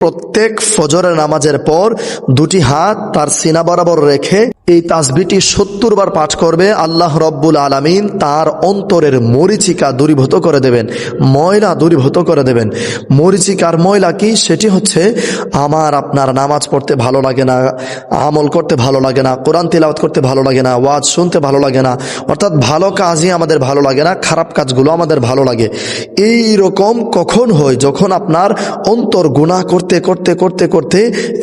প্রত্যেক ফজরের নামাজের পর দুটি হাত তার সিনা বরাবর রেখে এই তাসবিহটি 70 বার পাঠ করবে। আল্লাহ রব্বুল আলামিন তার অন্তরের মরিচিকা দূরীভূত করে দেবেন, ময়লা দূরীভূত করে দেবেন। মরিচিকার ময়লা কি? সেটি হচ্ছে আমার আপনার নামাজ পড়তে ভালো লাগে না, আমল করতে ভালো লাগে না, কোরআন তিলাওয়াত করতে ভালো লাগে না, ওয়াজ শুনতে ভালো লাগে না, অর্থাৎ ভালো কাজই আমাদের ভালো লাগে না, খারাপ কাজগুলো আমাদের ভালো লাগে। এই রকম কখন হয়? যখন আপনার অন্তর গুনাহ করতে করতে করতে করতে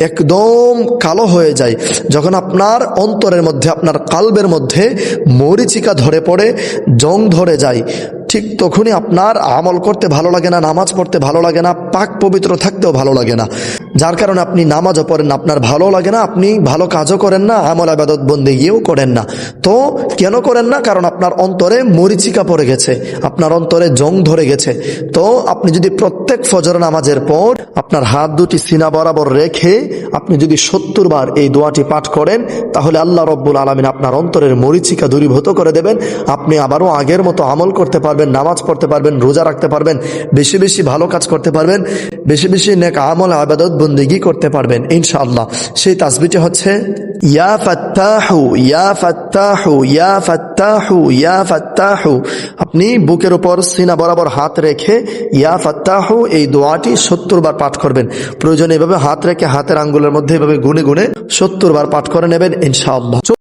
একদম কালো হয়ে যায়, যখন আপনার অন্তরের মধ্যে, আপনার কালবের মধ্যে মরিচিকা ধরে পড়ে, জং ধরে যায়, ঠিক তখনই আপনার আমল করতে ভালো লাগে না, নামাজ পড়তে ভালো লাগে না, পাক পবিত্র থাকতেও ভালো লাগে না। যার কারণে আপনি নামাজও পড়েন না, আপনার ভালো লাগে না, আপনি ভালো কাজও করেন না, আমল ইবাদত বন্দেগীও করেন না। তো কেন করেন না? কারণ আপনার অন্তরে মরিচিকা পড়ে গেছে, আপনার অন্তরে জং ধরে গেছে। তো আপনি যদি প্রত্যেক ফজর নামাজের পর আপনার হাত দুটি সিনা বরাবর রেখে আপনি যদি 70 বার এই দোয়াটি পাঠ করেন, তাহলে আল্লাহ রব্বুল আলামিন আপনার অন্তরের মরিচিকা দূরীভূত করে দেবেন। আপনি আবারও আগের মতো আমল করতে পারবেন, নামাজ পড়তে পারবেন, রোজা রাখতে পারবেন, বেশি বেশি ভালো কাজ করতে পারবেন, বেশি বেশি নেক আমল ইবাদত বন্দেগী করতে পারবেন ইনশাআল্লাহ। সেই তাসবিহটি হচ্ছে ইয়া ফাত্তাহু ইয়া ফাত্তাহু ইয়া ফাত্তাহু ইয়া ফাত্তাহু। আপনি বুকের উপর সিনা বরাবর হাত রেখে ইয়া ফাত্তাহু এই দোয়াটি 70 বার পাঠ করবেন। প্রয়োজনে এভাবে হাত রেখে হাতের আঙ্গুলের মধ্যে এভাবে গুনে গুনে 70 বার পাঠ করে নেবেন ইনশাআল্লাহ।